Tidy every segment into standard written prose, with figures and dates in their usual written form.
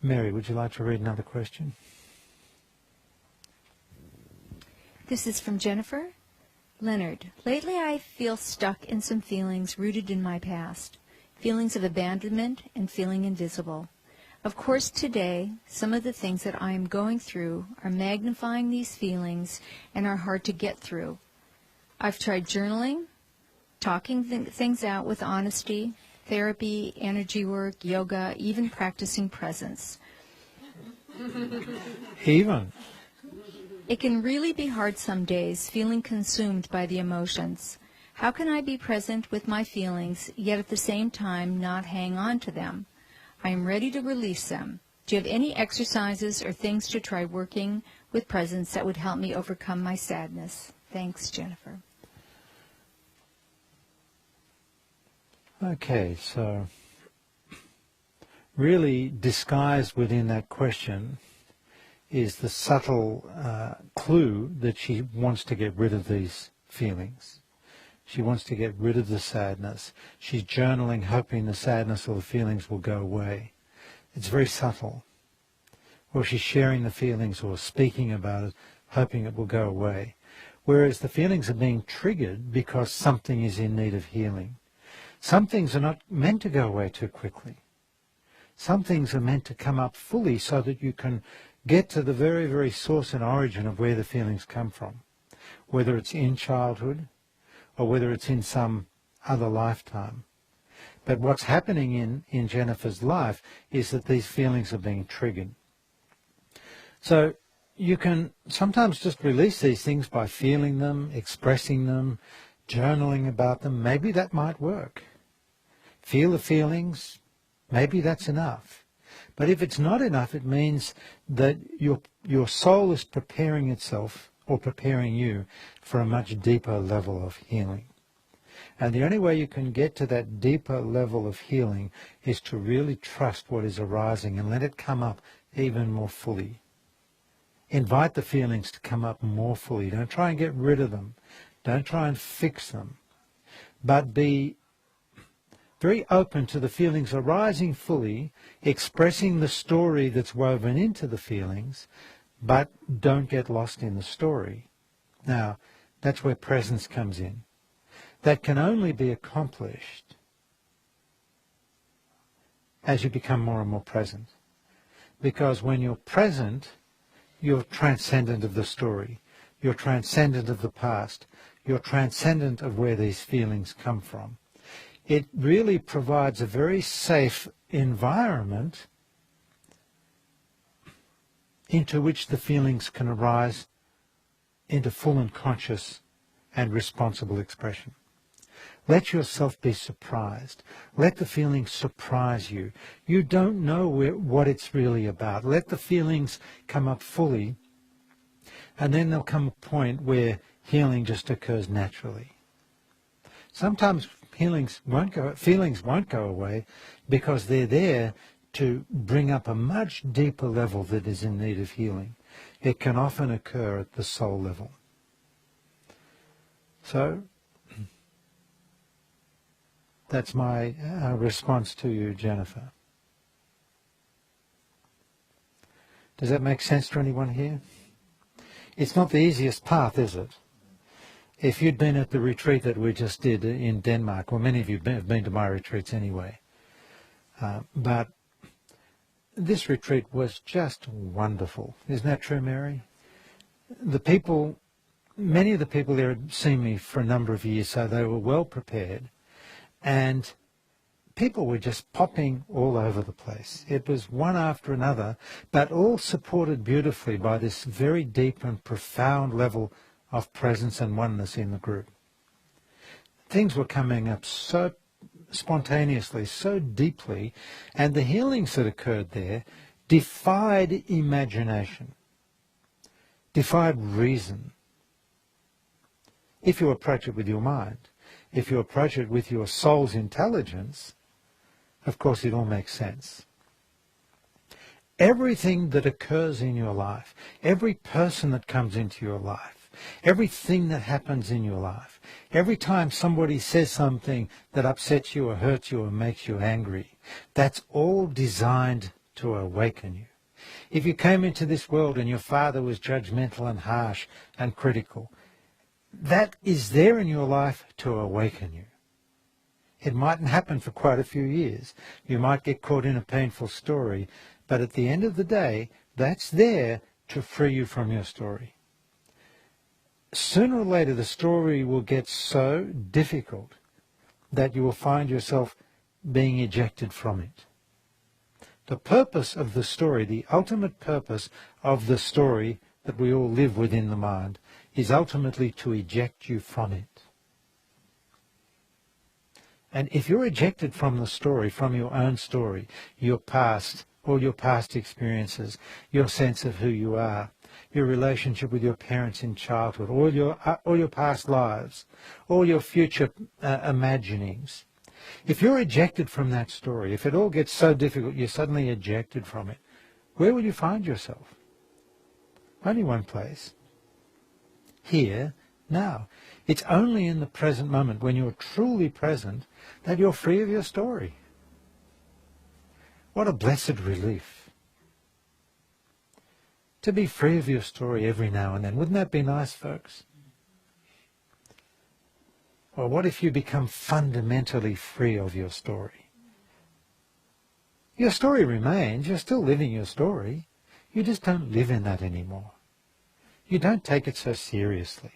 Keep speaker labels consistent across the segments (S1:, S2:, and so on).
S1: Mary, would you like to read another question?
S2: This is from Jennifer. Leonard, lately I feel stuck in some feelings rooted in my past, feelings of abandonment and feeling invisible. Of course, today, some of the things that I am going through are magnifying these feelings and are hard to get through. I've tried journaling, talking things out with honesty, therapy, energy work, yoga, even practicing presence.
S1: Even?
S2: It can really be hard some days, feeling consumed by the emotions. How can I be present with my feelings, yet at the same time not hang on to them? I am ready to release them. Do you have any exercises or things to try working with presence that would help me overcome my sadness? Thanks, Jennifer.
S1: Okay, so really disguised within that question is the subtle clue that she wants to get rid of these feelings. She wants to get rid of the sadness. She's journaling, hoping the sadness or the feelings will go away. It's very subtle. Or she's sharing the feelings or speaking about it, hoping it will go away. Whereas the feelings are being triggered because something is in need of healing. Some things are not meant to go away too quickly. Some things are meant to come up fully so that you can get to the very, very source and origin of where the feelings come from, whether it's in childhood or whether it's in some other lifetime. But what's happening in Jennifer's life is that these feelings are being triggered. So you can sometimes just release these things by feeling them, expressing them, journaling about them. Maybe that might work. Feel the feelings, maybe that's enough. But if it's not enough, it means that your soul is preparing itself or preparing you for a much deeper level of healing. And the only way you can get to that deeper level of healing is to really trust what is arising and let it come up even more fully. Invite the feelings to come up more fully. Don't try and get rid of them. Don't try and fix them. But be very open to the feelings arising fully, expressing the story that's woven into the feelings, but don't get lost in the story. Now, that's where presence comes in. That can only be accomplished as you become more and more present. Because when you're present, you're transcendent of the story. You're transcendent of the past. You're transcendent of where these feelings come from. It really provides a very safe environment into which the feelings can arise into full and conscious and responsible expression. Let yourself be surprised. Let the feelings surprise you. You don't know what it's really about. Let the feelings come up fully, and then there'll come a point where healing just occurs naturally. Sometimes feelings won't go away because they're there to bring up a much deeper level that is in need of healing. It can often occur at the soul level. So that's my response to you, Jennifer. Does that make sense to anyone here? It's not the easiest path, is it? If you'd been at the retreat that we just did in Denmark, well, many of you have been to my retreats anyway, but this retreat was just wonderful. Isn't that true, Mary? Many of the people there had seen me for a number of years, so they were well prepared, and people were just popping all over the place. It was one after another, but all supported beautifully by this very deep and profound level of presence and oneness in the group. Things were coming up so spontaneously, so deeply, and the healings that occurred there defied imagination, defied reason. If you approach it with your mind, if you approach it with your soul's intelligence, of course it all makes sense. Everything that occurs in your life, every person that comes into your life, everything that happens in your life, every time somebody says something that upsets you or hurts you or makes you angry, that's all designed to awaken you. If you came into this world and your father was judgmental and harsh and critical, that is there in your life to awaken you. It mightn't happen for quite a few years. You might get caught in a painful story, but at the end of the day, that's there to free you from your story. Sooner or later, the story will get so difficult that you will find yourself being ejected from it. The purpose of the story, the ultimate purpose of the story that we all live within the mind, is ultimately to eject you from it. And if you're ejected from the story, from your own story, your past, all your past experiences, your sense of who you are, your relationship with your parents in childhood, all your past lives, all your future imaginings, if you're ejected from that story, if it all gets so difficult you're suddenly ejected from it, where will you find yourself? Only one place. Here, now. It's only in the present moment, when you're truly present, that you're free of your story. What a blessed relief. To be free of your story every now and then. Wouldn't that be nice, folks? Or what if you become fundamentally free of your story? Your story remains. You're still living your story. You just don't live in that anymore. You don't take it so seriously.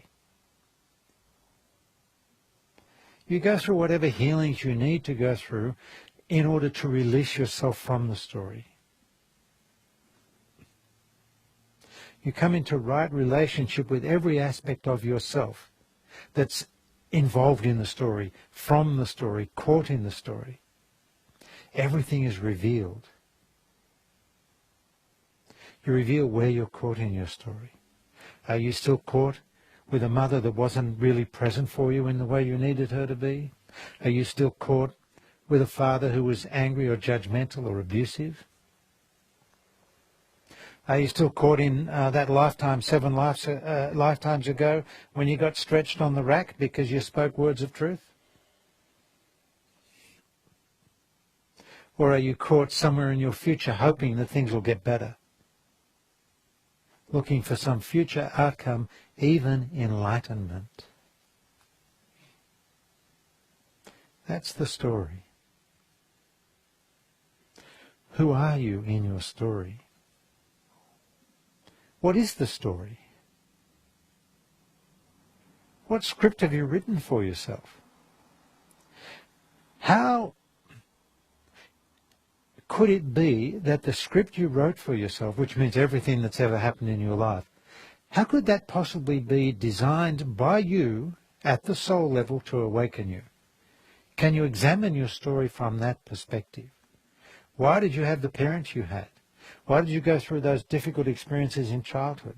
S1: You go through whatever healings you need to go through in order to release yourself from the story. You come into right relationship with every aspect of yourself that's involved in the story, from the story, caught in the story. Everything is revealed. You reveal where you're caught in your story. Are you still caught with a mother that wasn't really present for you in the way you needed her to be? Are you still caught with a father who was angry or judgmental or abusive? Are you still caught in that lifetime 7 lifetimes ago when you got stretched on the rack because you spoke words of truth? Or are you caught somewhere in your future hoping that things will get better? Looking for some future outcome, even enlightenment. That's the story. Who are you in your story? What is the story? What script have you written for yourself? How could it be that the script you wrote for yourself, which means everything that's ever happened in your life, how could that possibly be designed by you at the soul level to awaken you? Can you examine your story from that perspective? Why did you have the parents you had? Why did you go through those difficult experiences in childhood?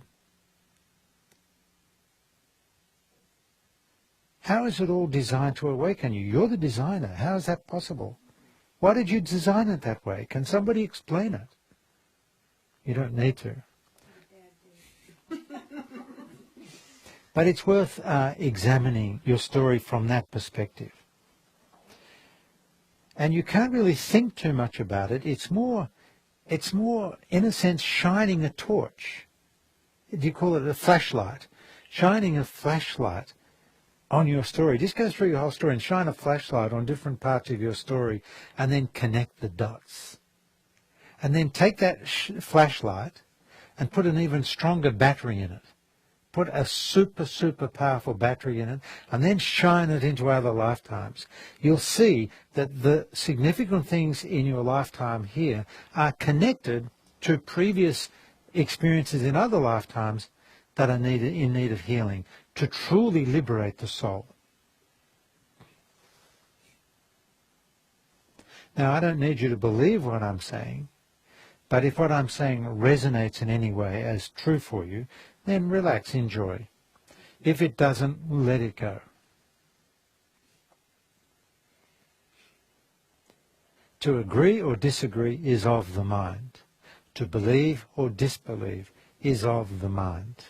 S1: How is it all designed to awaken you? You're the designer. How is that possible? Why did you design it that way? Can somebody explain it? You don't need to. But it's worth examining your story from that perspective. And you can't really think too much about it. It's more, in a sense, shining a torch. Do you call it a flashlight? Shining a flashlight on your story. Just go through your whole story and shine a flashlight on different parts of your story and then connect the dots. And then take that flashlight and put an even stronger battery in it. Put a super, super powerful battery in it and then shine it into other lifetimes. You'll see that the significant things in your lifetime here are connected to previous experiences in other lifetimes that are in need of healing to truly liberate the soul. Now, I don't need you to believe what I'm saying, but if what I'm saying resonates in any way as true for you, then relax, enjoy. If it doesn't, let it go. To agree or disagree is of the mind. To believe or disbelieve is of the mind.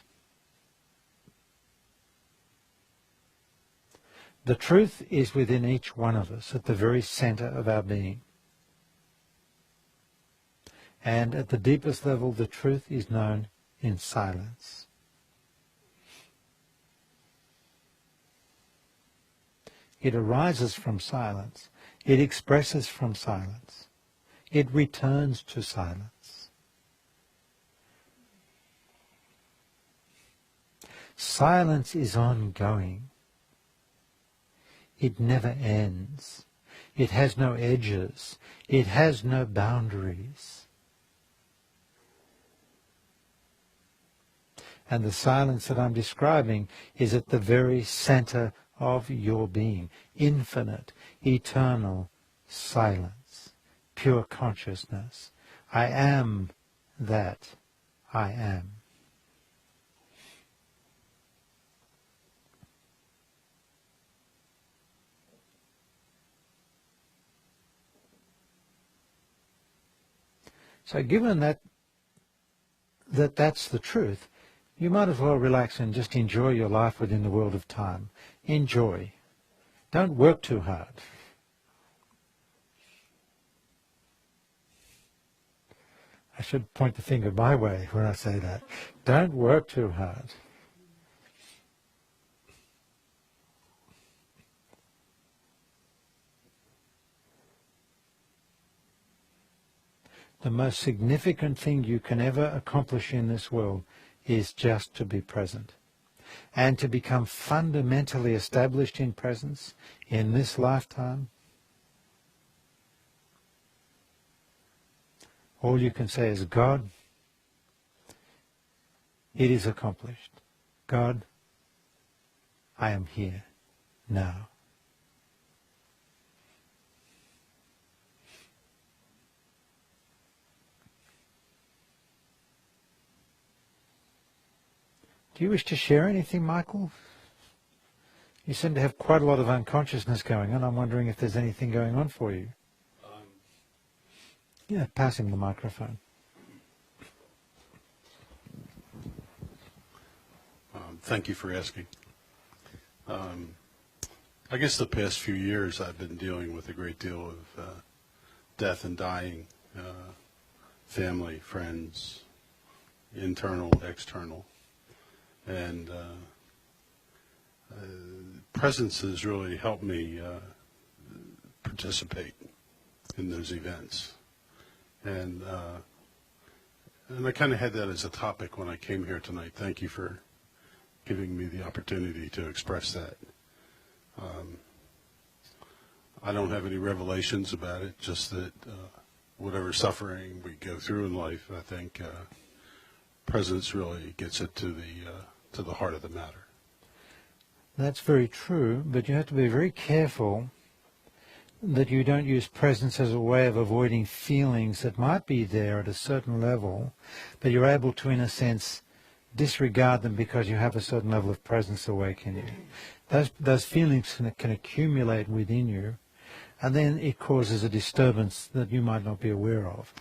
S1: The truth is within each one of us, at the very center of our being. And at the deepest level, the truth is known in silence. It arises from silence. It expresses from silence. It returns to silence. Silence is ongoing. It never ends. It has no edges. It has no boundaries. And the silence that I'm describing is at the very center of your being. Infinite, eternal silence, pure consciousness. I am that I am. So given that's the truth, you might as well relax and just enjoy your life within the world of time. Enjoy. Don't work too hard. I should point the finger my way when I say that. Don't work too hard. The most significant thing you can ever accomplish in this world is just to be present. And to become fundamentally established in presence in this lifetime, all you can say is, God, it is accomplished. God, I am here now. Do you wish to share anything, Michael? You seem to have quite a lot of unconsciousness going on. I'm wondering if there's anything going on for you. Yeah, pass him the microphone.
S3: Thank you for asking. I guess the past few years I've been dealing with a great deal of death and dying, family, friends, internal, external. And presence has really helped me participate in those events. And I kind of had that as a topic when I came here tonight. Thank you for giving me the opportunity to express that. I don't have any revelations about it, just that whatever suffering we go through in life, I think presence really gets it to the heart of the matter.
S1: That's very true, but you have to be very careful that you don't use presence as a way of avoiding feelings that might be there at a certain level, but you're able to, in a sense, disregard them because you have a certain level of presence awake in you. Those feelings can accumulate within you, and then it causes a disturbance that you might not be aware of.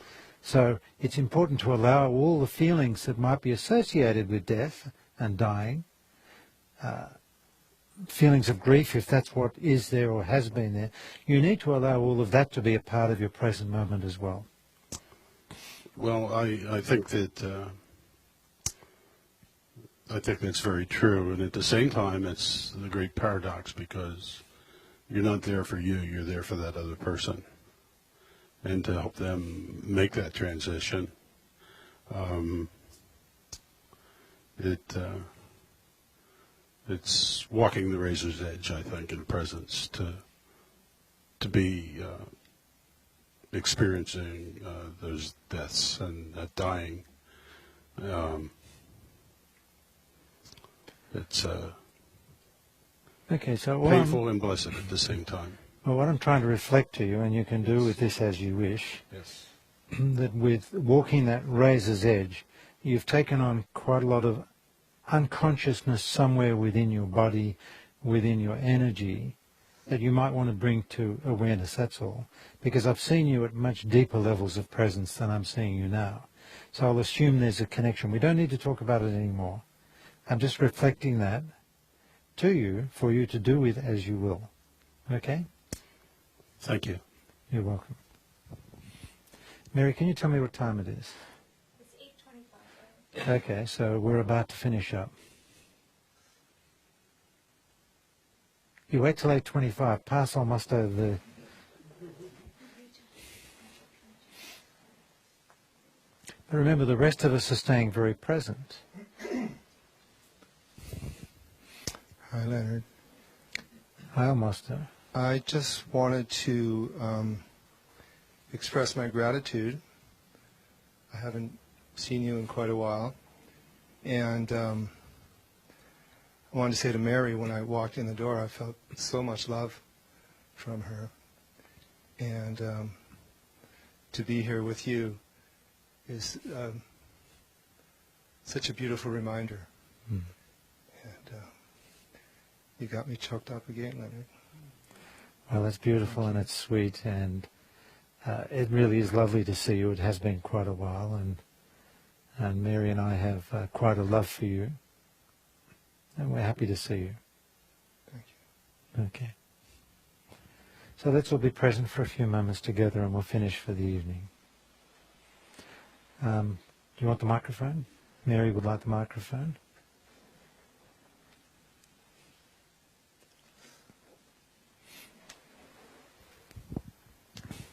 S1: So it's important to allow all the feelings that might be associated with death and dying, feelings of grief, if that's what is there or has been there, you need to allow all of that to be a part of your present moment as well.
S3: Well, I think that that's very true, and at the same time, it's the great paradox because you're not there for you; you're there for that other person, and to help them make that transition. It's walking the razor's edge, I think, in presence to be experiencing those deaths and that dying. It's
S1: Okay, so
S3: painful and blessed at the same time.
S1: Well, what I'm trying to reflect to you, and you can do with this as you wish,
S3: Yes.
S1: that with walking that razor's edge, you've taken on quite a lot of unconsciousness somewhere within your body, within your energy, that you might want to bring to awareness, that's all. Because I've seen you at much deeper levels of presence than I'm seeing you now. So I'll assume there's a connection. We don't need to talk about it anymore. I'm just reflecting that to you for you to do with as you will. Okay?
S3: Thank you.
S1: You're welcome. Mary, can you tell me what time it is?
S2: It's 8:25. Right?
S1: Okay, so we're about to finish up. You wait till 8:25. Pass almost over the... But remember, the rest of us are staying very present.
S4: Hi, Leonard.
S1: Hi, Almoster.
S4: I just wanted to express my gratitude. I haven't seen you in quite a while. And I wanted to say to Mary, when I walked in the door, I felt so much love from her. And to be here with you is such a beautiful reminder.
S1: Mm.
S4: And you got me choked up again, Leonard.
S1: Well, that's beautiful and it's sweet, and it really is lovely to see you. It has been quite a while, and Mary and I have quite a love for you, and we're happy to see you.
S4: Thank you.
S1: Okay. So let's all be present for a few moments together, and we'll finish for the evening. Do you want the microphone? Mary would like the microphone.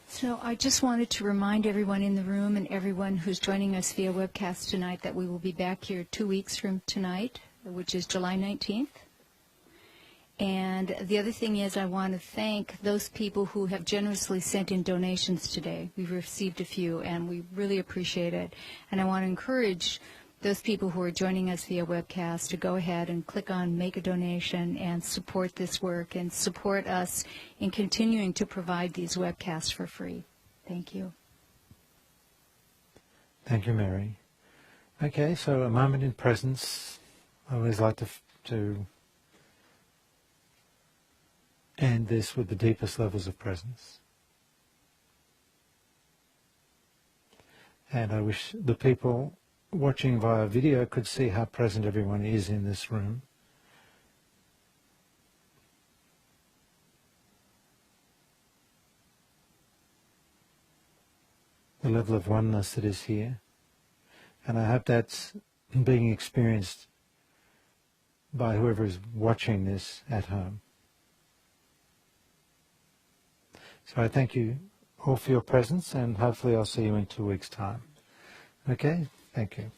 S2: So I just wanted to remind everyone in the room and everyone who's joining us via webcast tonight that we will be back here 2 weeks from tonight, which is July 19th. And the other thing is I want to thank those people who have generously sent in donations today. We've received a few, and we really appreciate it. And I want to encourage those people who are joining us via webcast to go ahead and click on Make a Donation and support this work and support us in continuing to provide these webcasts for free. Thank you.
S1: Thank you, Mary. Okay, so a moment in presence. I always like to end this with the deepest levels of presence. And I wish the people watching via video could see how present everyone is in this room. The level of oneness that is here. And I hope that's being experienced by whoever is watching this at home. So I thank you all for your presence, and hopefully I'll see you in 2 weeks' time. Okay? Thank you.